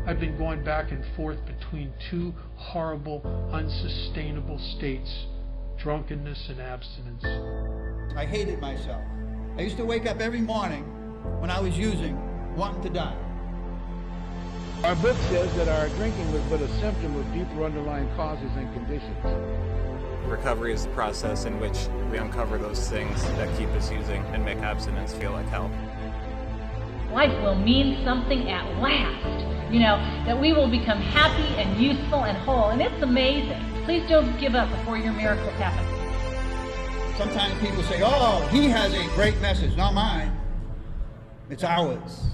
I've been going back and forth between two horrible, unsustainable states, drunkenness and abstinence. I hated myself. I used to wake up every morning when I was using, wanting to die. Our book says that our drinking was but a symptom of deeper underlying causes and conditions. Recovery is the process in which we uncover those things that keep us using and make abstinence feel like hell. Life will mean something at last, that we will become happy and useful and whole, and it's amazing. Please don't give up before your miracles happen. Sometimes people say, oh, he has a great message. Not mine. It's ours.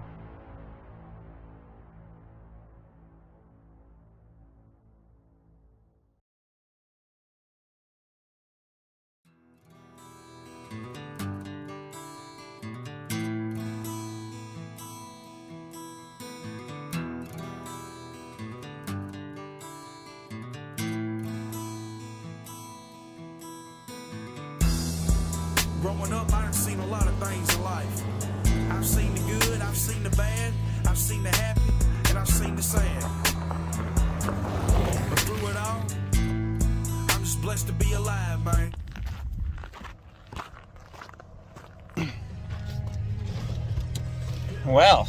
Growing up, I've seen a lot of things in life. I've seen the good, I've seen the bad, I've seen the happy, and I've seen the sad. But through it all, I'm just blessed to be alive, man. Well,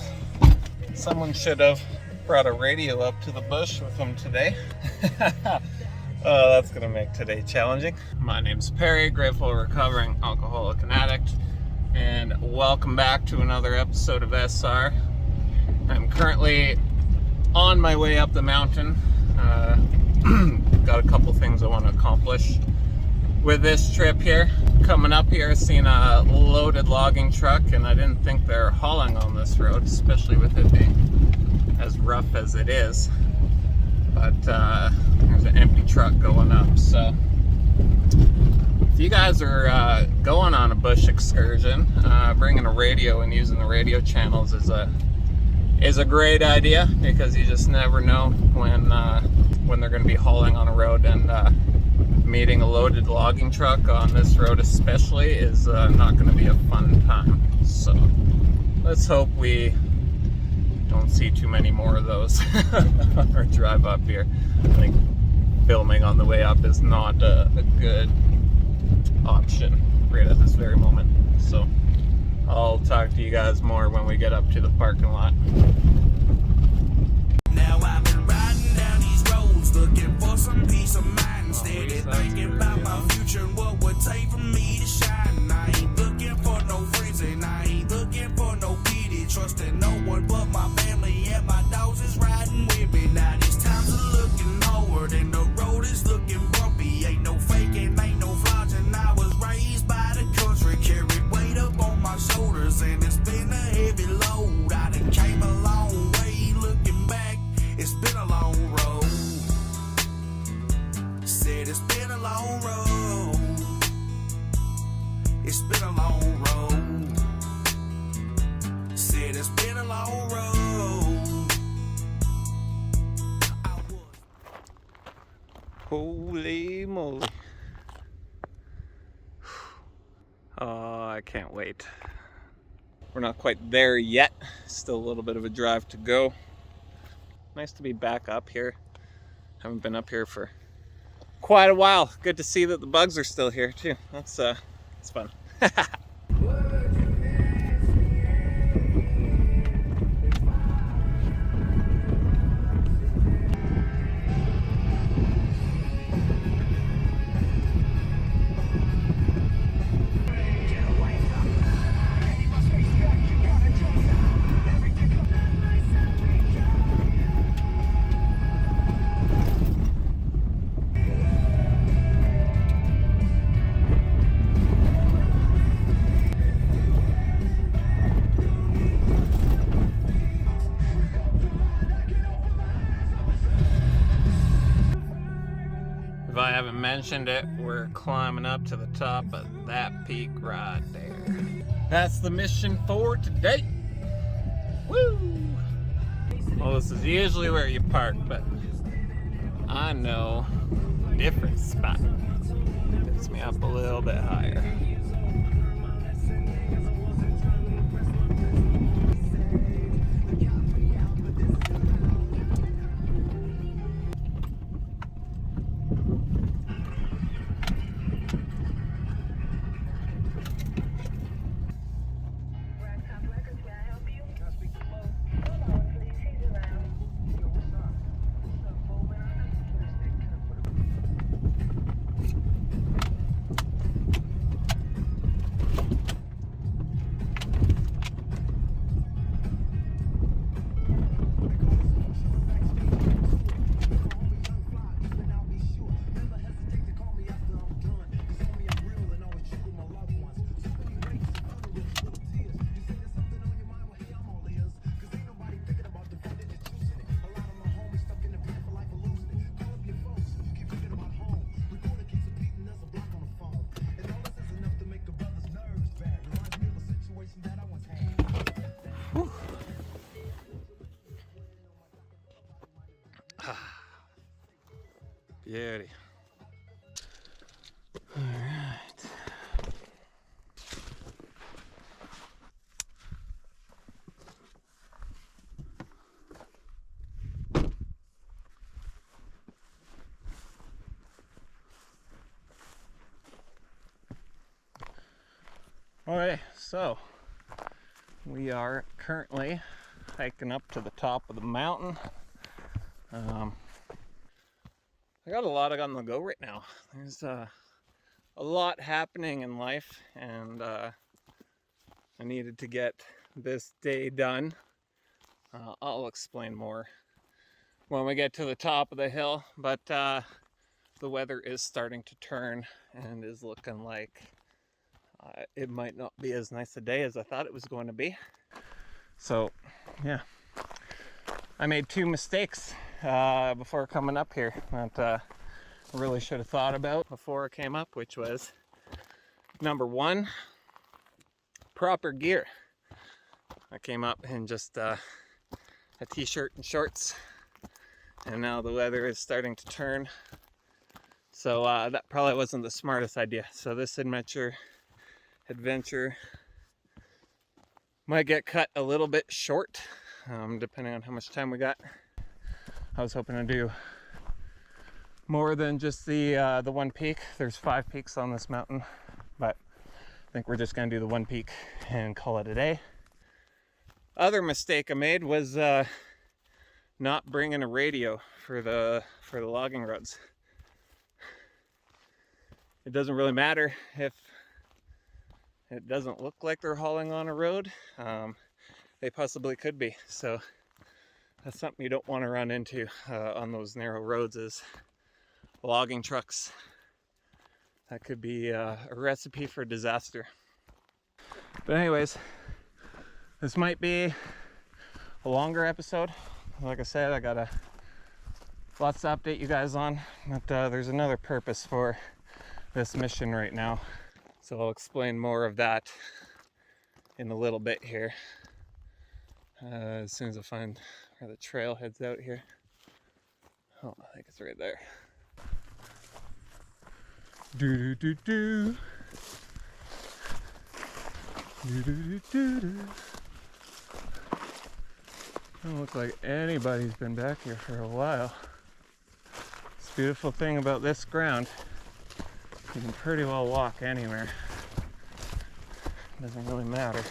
someone should have brought a radio up to the bush with them today. That's gonna make today challenging. My name's Perry, grateful recovering alcoholic and addict, and welcome back to another episode of SR. I'm currently on my way up the mountain. Got a couple things I want to accomplish with this trip here. Coming up here, seen a loaded logging truck, and I didn't think they're hauling on this road, especially with it being as rough as it is. But there's an empty truck going up, so if you guys are going on a bush excursion, bringing a radio and using the radio channels is a great idea, because you just never know when they're going to be hauling on a road, and meeting a loaded logging truck on this road especially is not going to be a fun time. So let's hope we don't see too many more of those or drive up here. I think filming on the way up is not a good option right at this very moment. So I'll talk to you guys more when we get up to the parking lot. Now I've been riding down these roads looking for some peace of mind, steady thinking about my future and what would take for me to shine. I ain't looking for no friends and I ain't looking for no pity, trusting no one but my family and my dogs is riding with me. Now these times are looking hard and the road is looking bumpy, ain't no faking, ain't no flaunting. I was raised by the country, carried weight up on my shoulders, and it's been a heavy load. I done came a long way, looking back, it's been a long road. Said it's been a long road. It's been a long road. Said it's been a long road. Holy moly. Oh, I can't wait. We're not quite there yet. Still a little bit of a drive to go. Nice to be back up here. Haven't been up here for quite a while. Good to see that the bugs are still here too. That's fun. If I haven't mentioned it, we're climbing up to the top of that peak right there. That's the mission for today. Woo! Well, this is usually where you park, but I know a different spot. Gets me up a little bit higher. Beauty. All right. Okay, so we are currently hiking up to the top of the mountain. I got a lot on the go right now. There's a lot happening in life, and I needed to get this day done. I'll explain more when we get to the top of the hill, but the weather is starting to turn and is looking like it might not be as nice a day as I thought it was going to be. So yeah, I made 2 mistakes before coming up here that I really should have thought about before I came up, which was number 1, proper gear. I came up in just a t-shirt and shorts, and now the weather is starting to turn, so that probably wasn't the smartest idea. So this adventure might get cut a little bit short, depending on how much time we got. I was hoping to do more than just the one peak. There's 5 peaks on this mountain, but I think we're just gonna do the one peak and call it a day. Other mistake I made was not bringing a radio for the logging roads. It doesn't really matter if it doesn't look like they're hauling on a road. They possibly could be. So that's something you don't want to run into on those narrow roads, is logging trucks. That could be a recipe for disaster. But anyways, this might be a longer episode. Like I said, I got lots to update you guys on, but there's another purpose for this mission right now. So I'll explain more of that in a little bit here, as soon as I find where the trail heads out here. Oh, I think it's right there. Do do do do. Do do do do do. Doesn't look like anybody's been back here for a while. This beautiful thing about this ground, you can pretty well walk anywhere. Doesn't really matter.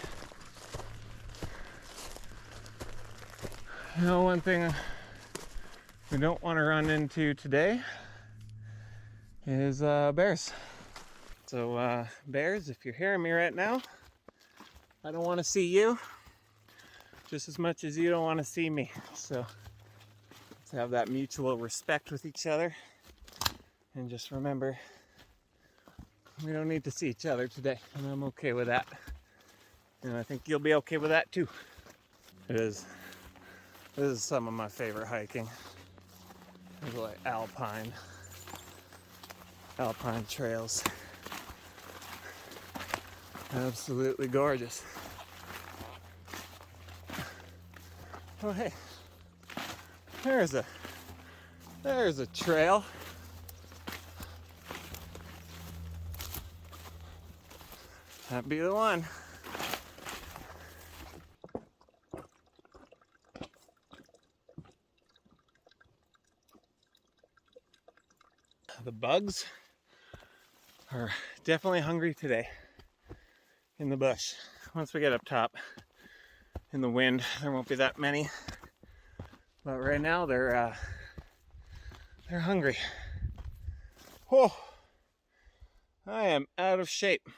You know, one thing we don't want to run into today is bears. So bears, if you're hearing me right now, I don't want to see you just as much as you don't want to see me. So let's have that mutual respect with each other, and just remember, we don't need to see each other today, and I'm okay with that. And I think you'll be okay with that too. This is some of my favorite hiking. There's like alpine trails. Absolutely gorgeous. Oh hey, there's a trail. That'd be the one. The bugs are definitely hungry today in the bush. Once we get up top in the wind, there won't be that many. But right now they're hungry. Oh, I am out of shape.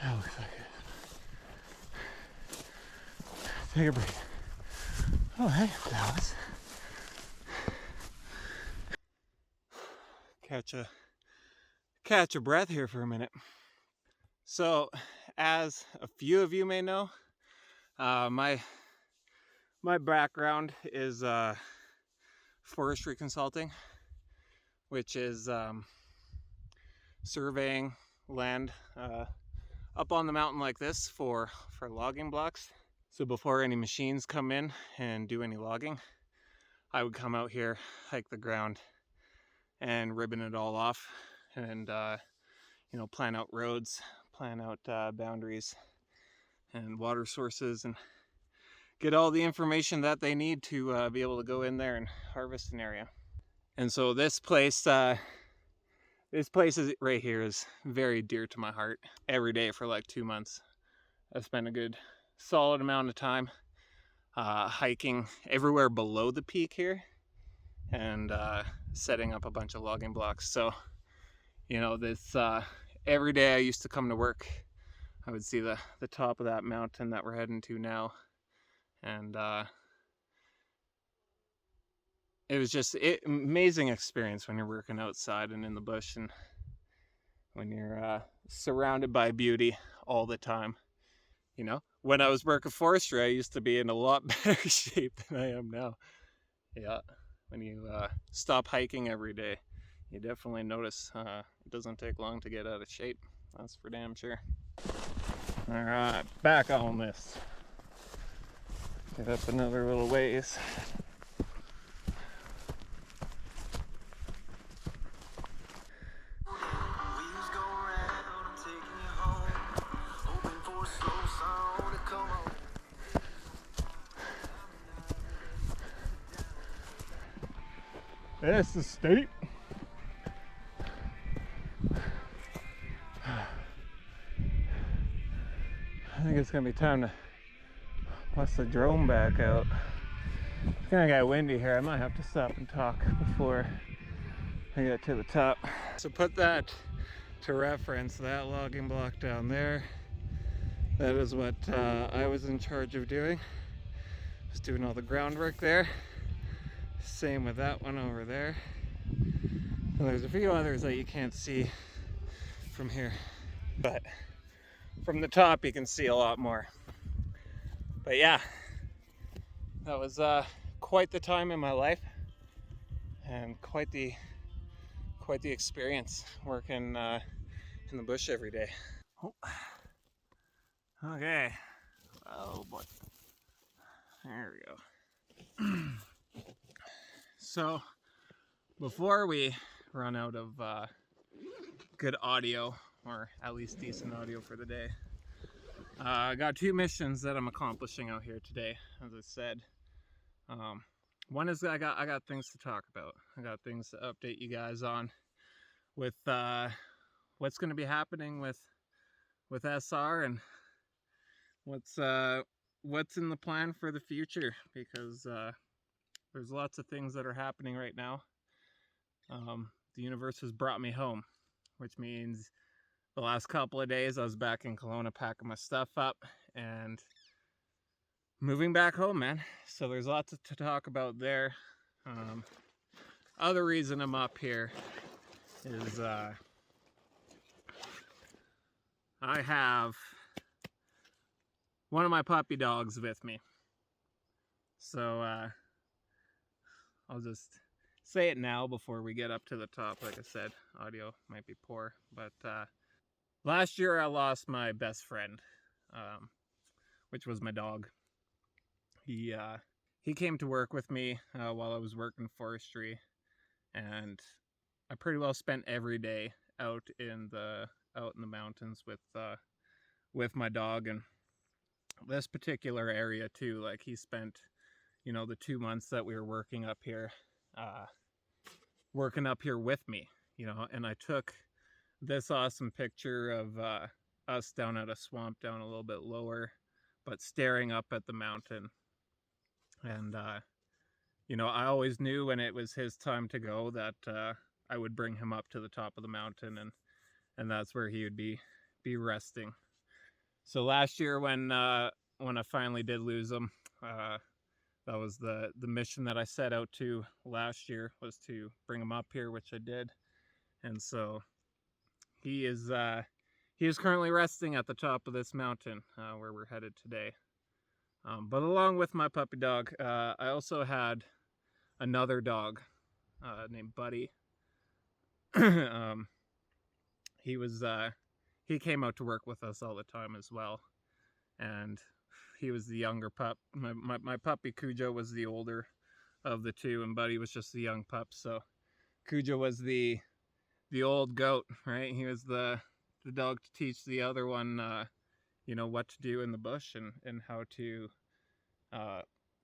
That looks like it. Take a break. Oh, hey, Dallas. Catch a breath here for a minute. So, as a few of you may know, my My background is forestry consulting, which is surveying land up on the mountain like this for logging blocks. So before any machines come in and do any logging, I would come out here, hike the ground, and ribbon it all off, and you know, plan out roads, plan out boundaries and water sources, and get all the information that they need to be able to go in there and harvest an area. And so this place is right here is very dear to my heart. Every day for like 2 months, I've spent a good solid amount of time hiking everywhere below the peak here, and setting up a bunch of logging blocks. So, you know, this every day I used to come to work, I would see the top of that mountain that we're heading to now, and it was just amazing experience when you're working outside and in the bush, and when you're surrounded by beauty all the time. You know, when I was working forestry, I used to be in a lot better shape than I am now. Yeah, when you stop hiking every day, you definitely notice it doesn't take long to get out of shape. That's for damn sure. All right, back on this. Get up another little ways. Wheels go round, I'm taking you home. Hoping for a slow song to come on. This is steep. I think it's gonna be time to bust the drone back out. It's gonna get windy here. I might have to stop and talk before I get to the top. So put that to reference, that logging block down there, that is what I was in charge of doing. Just doing all the groundwork there. Same with that one over there. And there's a few others that you can't see from here, but from the top you can see a lot more. But yeah, that was quite the time in my life, and quite the experience working in the bush every day. Oh. Okay. Oh boy. There we go. So before we run out of good audio, or at least decent audio for the day, I got 2 missions that I'm accomplishing out here today, as I said. One is I got things to talk about. I got things to update you guys on with what's going to be happening with SR, and what's in the plan for the future, because there's lots of things that are happening right now. The universe has brought me home, which means the last couple of days I was back in Kelowna packing my stuff up and moving back home, man. So there's lots to talk about there. Other reason I'm up here is I have one of my puppy dogs with me. So I'll just say it now before we get up to the top. Like I said, audio might be poor, but last year I lost my best friend, which was my dog. He came to work with me while I was working forestry, and I pretty well spent every day out in the mountains with my dog. And this particular area too, like, he spent, you know, the 2 months that we were working up here with me, you know. And I took this awesome picture of us down at a swamp down a little bit lower, but staring up at the mountain. And you know, I always knew when it was his time to go that I would bring him up to the top of the mountain, and that's where he would be resting. So last year when I finally did lose him, that was the mission that I set out to last year, was to bring him up here, which I did. And so he is currently resting at the top of this mountain where we're headed today. But along with my puppy dog, I also had another dog named Buddy. He came out to work with us all the time as well, and he was the younger pup. My puppy Cujo was the older of the two, and Buddy was just the young pup. So Cujo was the old goat, right? He was the dog to teach the other one, you know, what to do in the bush and how to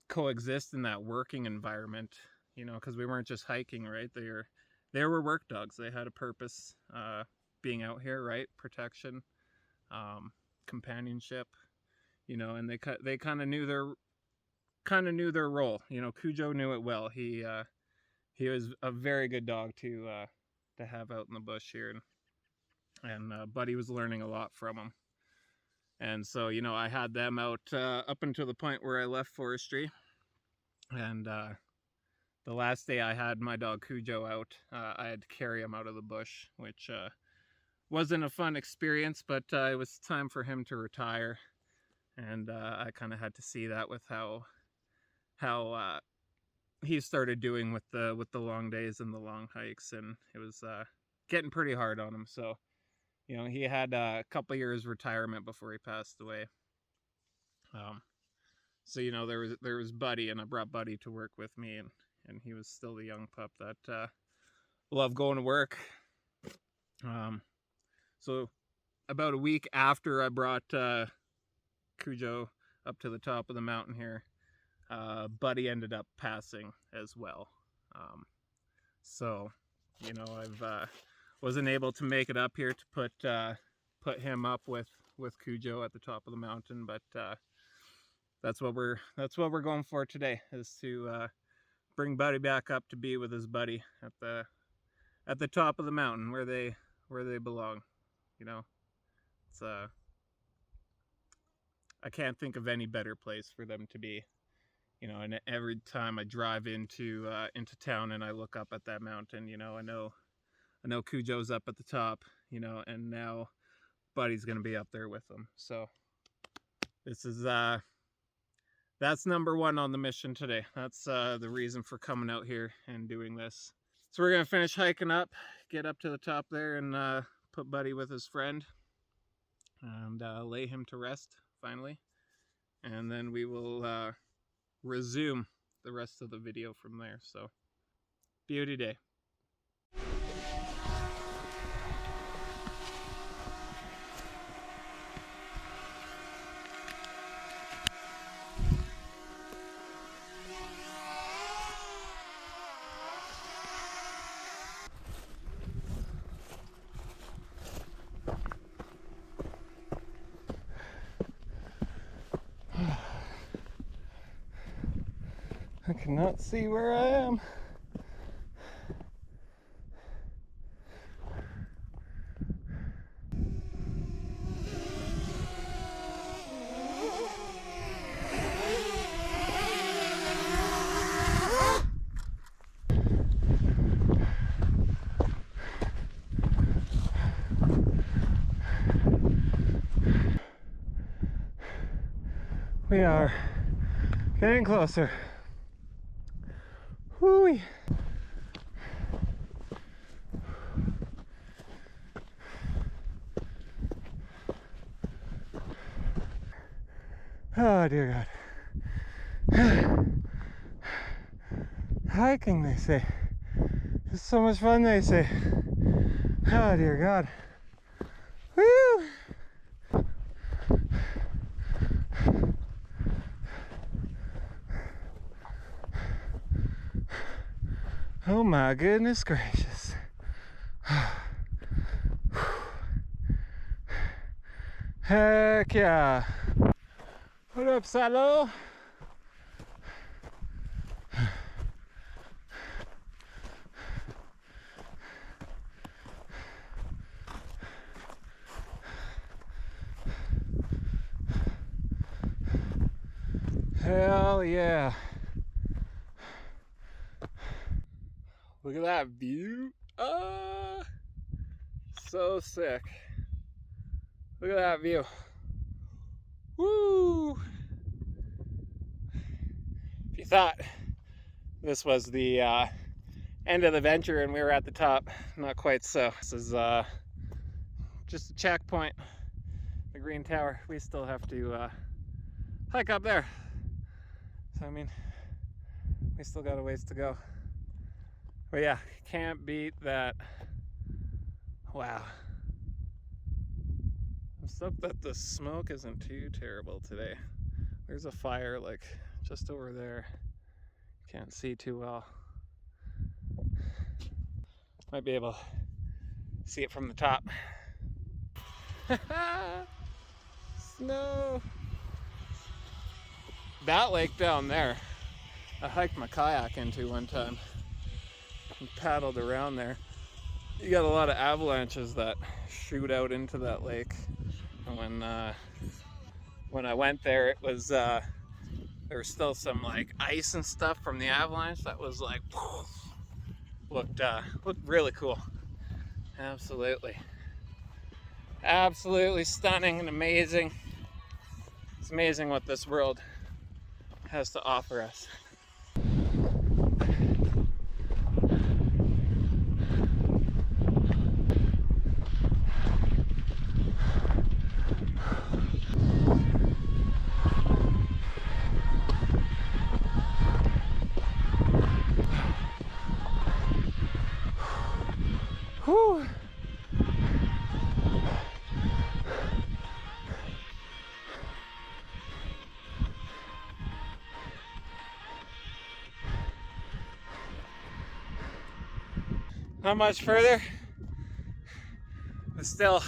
coexist in that working environment, you know, because we weren't just hiking, right? They were work dogs. They had a purpose, being out here, right? Protection, companionship, you know, and they kind of knew their role. You know, Cujo knew it well. He was a very good dog to have out in the bush here, and Buddy was learning a lot from him. And so, you know, I had them out up until the point where I left forestry, and the last day I had my dog Cujo out, I had to carry him out of the bush, which wasn't a fun experience, but it was time for him to retire, and I kind of had to see that with how he started doing with the long days and the long hikes, and it was getting pretty hard on him. So, you know, he had a couple years retirement before he passed away. So, you know, there was Buddy, and I brought Buddy to work with me, and he was still the young pup that loved going to work. So about a week after I brought Cujo up to the top of the mountain here, Buddy ended up passing as well. So, you know, I've wasn't able to make it up here to put him up with Cujo at the top of the mountain, but that's what we're going for today, is to bring Buddy back up to be with his buddy at the top of the mountain where they belong. You know, it's I can't think of any better place for them to be. You know, and every time I drive into town and I look up at that mountain, you know, I know Cujo's up at the top, you know, and now Buddy's gonna be up there with them. So this is that's number one on the mission today. That's the reason for coming out here and doing this. So we're gonna finish hiking up, get up to the top there, and put Buddy with his friend, and lay him to rest finally, and then we will resume the rest of the video from there. So, beauty day. I cannot see where I am. We are getting closer. Whoo-wee. Oh dear God. Hiking, they say. It's so much fun, they say. Oh dear God. Woo! Oh my goodness gracious. Heck yeah. What up, Salo? Hell yeah. Look at that view. Ah, so sick. Look at that view. Woo! thought this was the end of the venture and we were at the top. Not quite so. This is just a checkpoint. The Green Tower. We still have to hike up there. So I mean, we still got a ways to go. But yeah, can't beat that. Wow. I'm stoked that the smoke isn't too terrible today. There's a fire like just over there. Can't see too well. Might be able to see it from the top. Snow! That lake down there, I hiked my kayak into one time and paddled around there. You got a lot of avalanches that shoot out into that lake. And when I went there, it was there was still some like ice and stuff from the avalanche that was like looked really cool. Absolutely stunning and amazing. It's amazing what this world has to offer us. Whew. Not much further, but still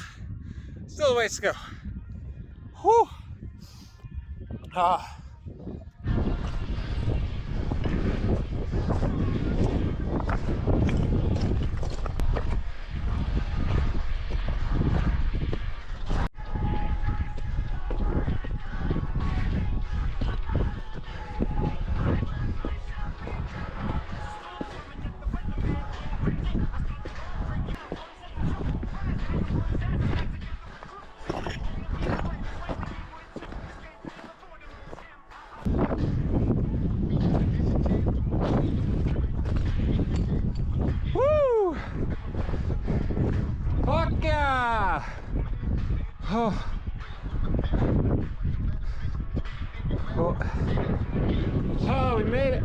a ways to go. Whew. Ah. Woo! Fuck yeah! Oh. Oh, we made it.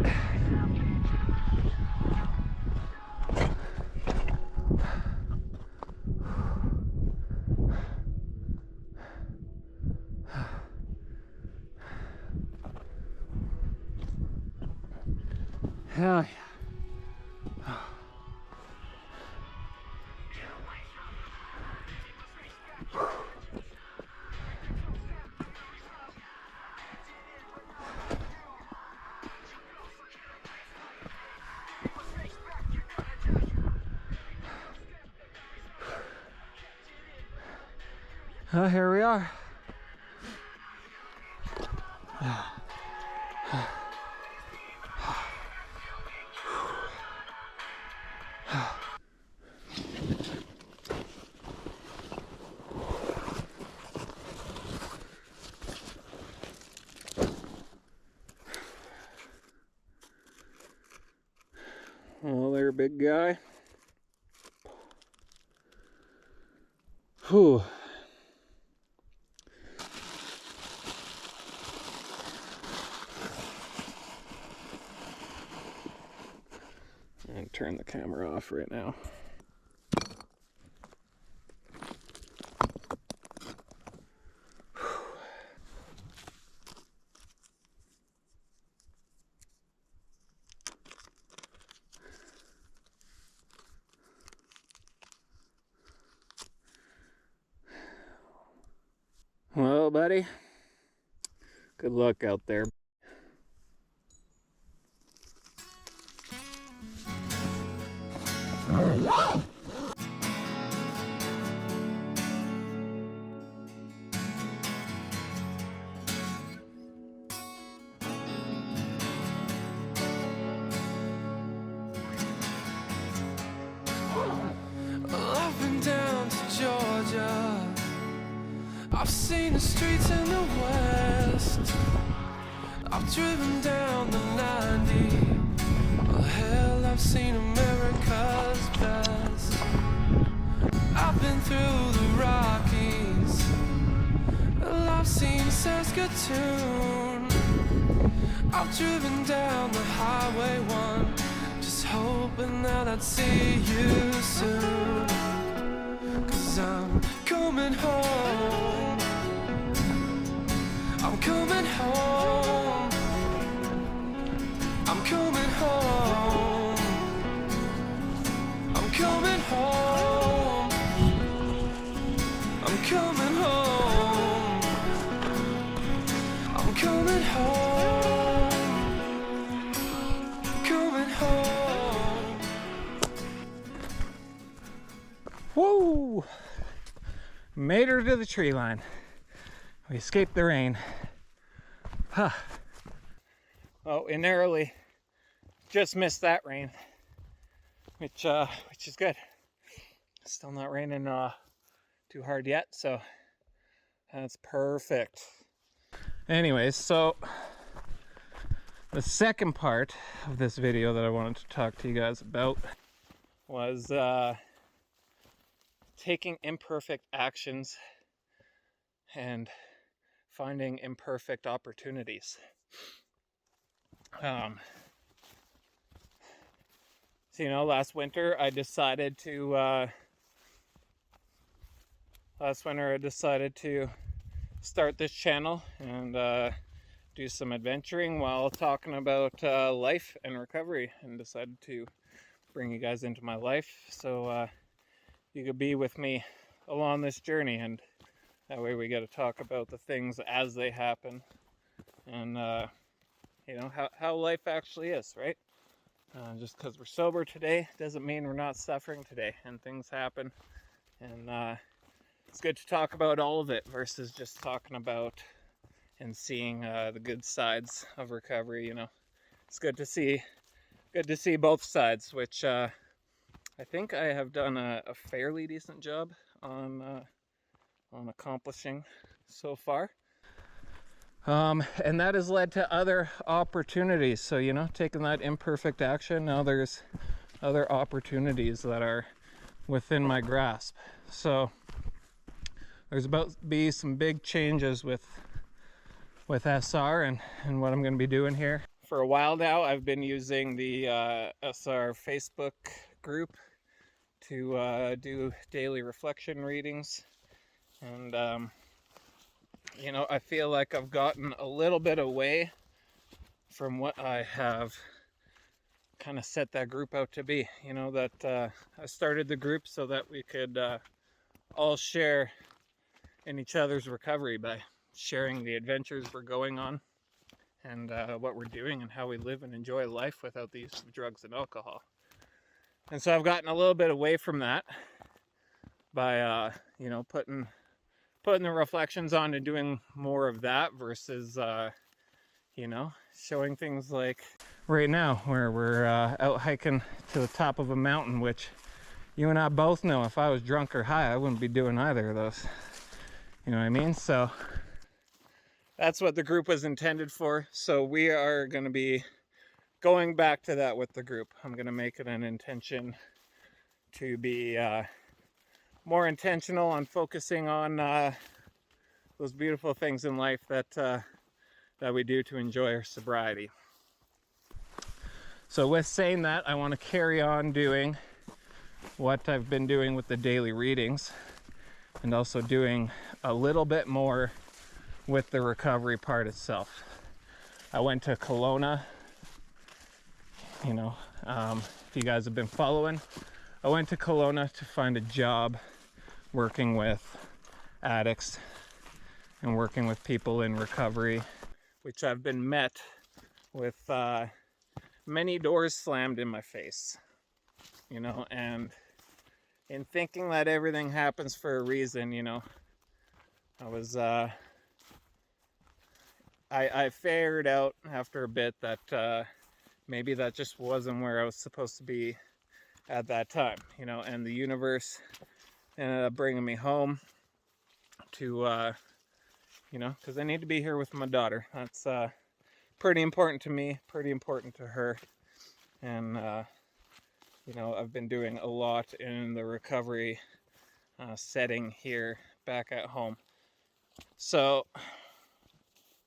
Hell yeah. Oh, here we are. Well, there, big guy. Whew. And turn the camera off right now. Well, buddy, good luck out there. I've been down to Georgia. I've seen the streets in the west. I've driven down the 9 I've seen America's best. I've been through the Rockies, well, I've seen Saskatoon. I've driven down the Highway 1, just hoping that I'd see you soon. 'Cause I'm coming home, I'm coming home, I'm coming home, I'm coming home, I'm coming home, I'm coming home, coming home. Woo! Made her to the tree line. We escaped the rain. Huh. Oh, we narrowly just missed that rain, which is good. Still not raining too hard yet, so that's perfect. Anyways, so the second part of this video that I wanted to talk to you guys about was taking imperfect actions and finding imperfect opportunities. So, last winter I decided to start this channel and do some adventuring while talking about life and recovery, and decided to bring you guys into my life so you could be with me along this journey, and that way we get to talk about the things as they happen, and how life actually is, right? Just because we're sober today doesn't mean we're not suffering today, and things happen, and it's good to talk about all of it versus just talking about and seeing the good sides of recovery. It's good to see both sides, which I think I have done a fairly decent job on accomplishing so far. And that has led to other opportunities. So, taking that imperfect action, now there's other opportunities that are within my grasp. So there's about to be some big changes with SR and what I'm going to be doing here. For a while now, I've been using the SR Facebook group to do daily reflection readings, and I feel like I've gotten a little bit away from what I have kind of set that group out to be. That I started the group so that we could all share in each other's recovery by sharing the adventures we're going on, and what we're doing, and how we live and enjoy life without the use of drugs and alcohol. And so I've gotten a little bit away from that by putting the reflections on and doing more of that versus showing things like right now, where we're out hiking to the top of a mountain, which you and I both know if I was drunk or high, I wouldn't be doing either of those. You know what I mean? So that's what the group was intended for. So we are going to be going back to that with the group. I'm going to make it an intention to be more intentional on focusing on those beautiful things in life that we do to enjoy our sobriety. So with saying that, I want to carry on doing what I've been doing with the daily readings, and also doing a little bit more with the recovery part itself. I went to Kelowna. If you guys have been following, I went to Kelowna to find a job working with addicts and working with people in recovery, which I've been met with many doors slammed in my face, and in thinking that everything happens for a reason, I was I figured out after a bit that maybe that just wasn't where I was supposed to be at that time, and the universe ended up bringing me home to, because I need to be here with my daughter. That's pretty important to me, pretty important to her, and you know, I've been doing a lot in the recovery setting here back at home. So,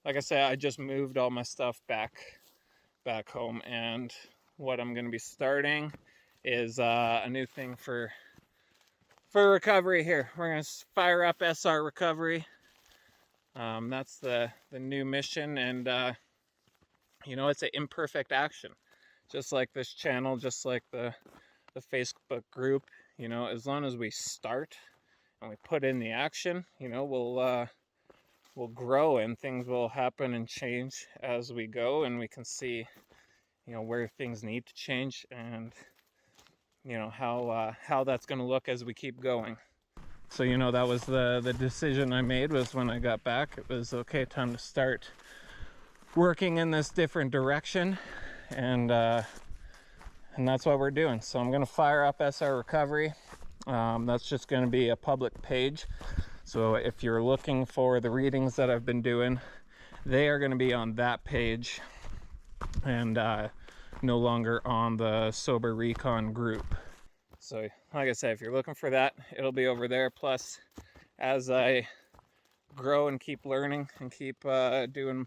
like I said, I just moved all my stuff back home, and what I'm going to be starting is a new thing for recovery here. We're going to fire up SR-Recovery. That's the new mission, and you know, it's an imperfect action, just like this channel, just like the Facebook group. You know, as long as we start and we put in the action, you know, we'll grow, and things will happen and change as we go, and we can see, you know, where things need to change, and you know how that's going to look as we keep going. So, you know, that was the decision I made, was when I got back, it was okay, time to start working in this different direction, and that's what we're doing. So I'm going to fire up SR-Recovery. That's just going to be a public page. So if you're looking for the readings that I've been doing, they are going to be on that page, and no longer on the SOBER-RECON group. So like I said, if you're looking for that, it'll be over there. Plus, as I grow and keep learning and keep doing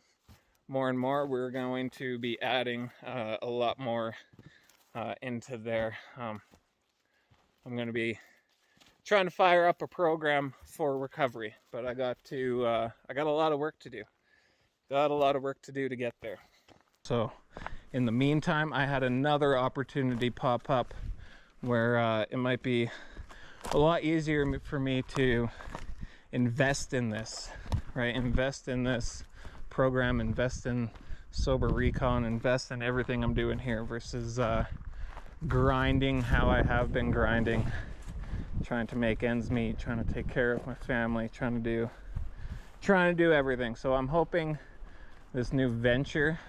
more and more, we're going to be adding a lot more into there. I'm going to be trying to fire up a program for recovery, but I got a lot of work to do. Got a lot of work to do to get there. So in the meantime, I had another opportunity pop up where it might be a lot easier for me to invest in this, right? Invest in this program, invest in SOBER-RECON, invest in everything I'm doing here, versus grinding how I have been grinding, trying to make ends meet, trying to take care of my family, trying to do everything. So I'm hoping this new venture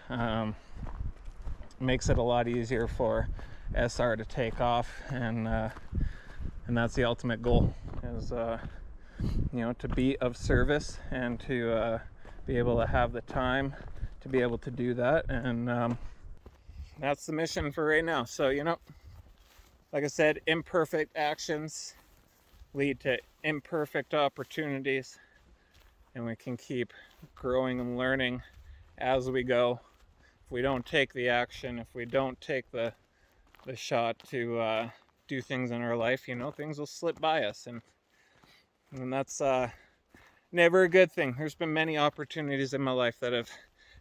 makes it a lot easier for SR to take off, and that's the ultimate goal, is you know, to be of service and to be able to have the time to be able to do that, and that's the mission for right now. So, you know, like I said, imperfect actions lead to imperfect opportunities, and we can keep growing and learning as we go. If we don't take the action, if we don't take the shot to do things in our life, you know, things will slip by us, and that's never a good thing. There's been many opportunities in my life that have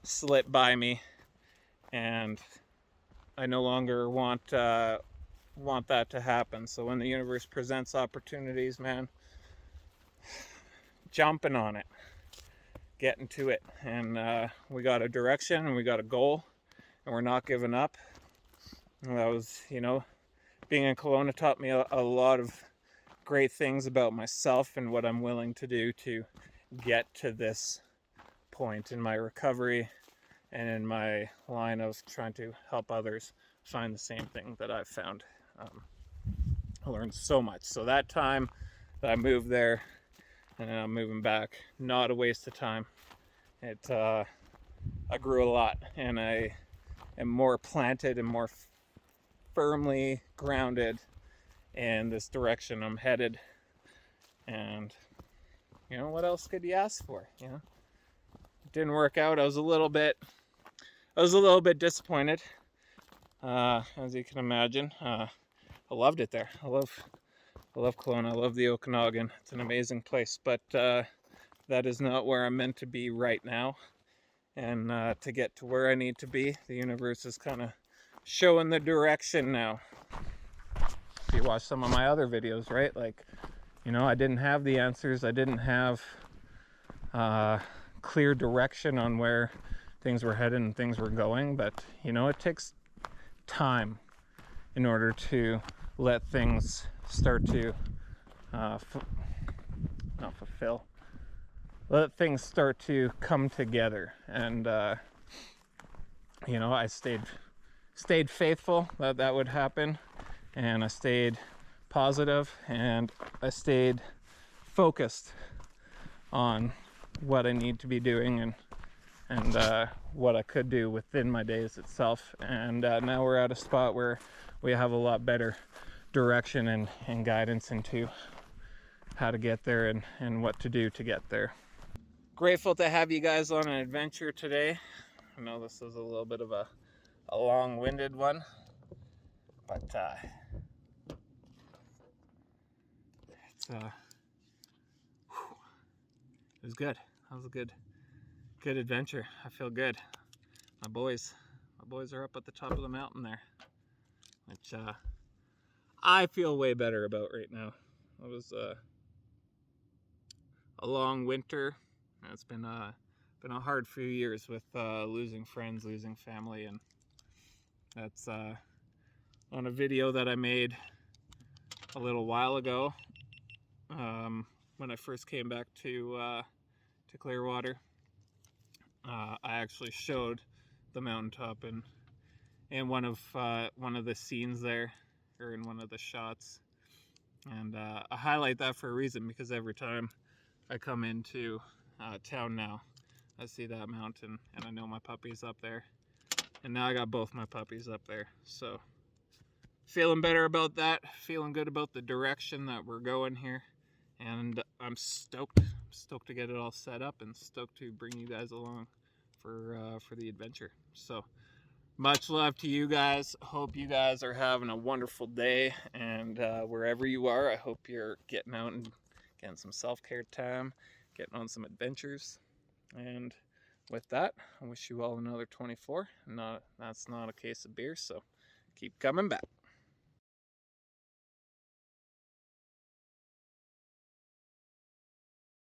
slipped by me, and I no longer want that to happen. So when the universe presents opportunities, man, jumping on it, getting to it, and we got a direction and we got a goal, and we're not giving up. And that was, you know, being in Kelowna taught me a lot of great things about myself and what I'm willing to do to get to this point in my recovery and in my line of trying to help others find the same thing that I've found. I learned so much. So that time that I moved there and then I'm moving back, not a waste of time. I grew a lot, and I am more planted and more firmly grounded in this direction I'm headed. And you know, what else could you ask for? You know, it didn't work out. I was a little bit disappointed, as you can imagine. I loved it there. I love Kelowna. I love the Okanagan. It's an amazing place, but that is not where I'm meant to be right now. And to get to where I need to be, the universe is kind of showing the direction now. If you watch some of my other videos, right? Like, you know, I didn't have the answers. I didn't have clear direction on where things were headed and things were going. But, you know, it takes time in order to let things start to let things start to come together. And you know, I stayed faithful that would happen, and I stayed positive, and I stayed focused on what I need to be doing and what I could do within my days itself. And now we're at a spot where we have a lot better direction and guidance into how to get there and what to do to get there. Grateful to have you guys on an adventure today. I know this is a little bit of a long-winded one, but it was good. That was a good adventure. I feel good. My boys are up at the top of the mountain there, which I feel way better about right now. It was a long winter. It's been a hard few years with losing friends, losing family, and that's on a video that I made a little while ago when I first came back to Clearwater. I actually showed the mountaintop in one of the scenes there, or in one of the shots, and I highlight that for a reason, because every time I come into town now, I see that mountain, and I know my puppy's up there, and now I got both my puppies up there. So feeling better about that, feeling good about the direction that we're going here, and I'm stoked to get it all set up, and stoked to bring you guys along for the adventure. So much love to you guys. Hope you guys are having a wonderful day, and wherever you are, I hope you're getting out and getting some self-care time, getting on some adventures. And with that, I wish you all another 24. That's not a case of beer, so keep coming back.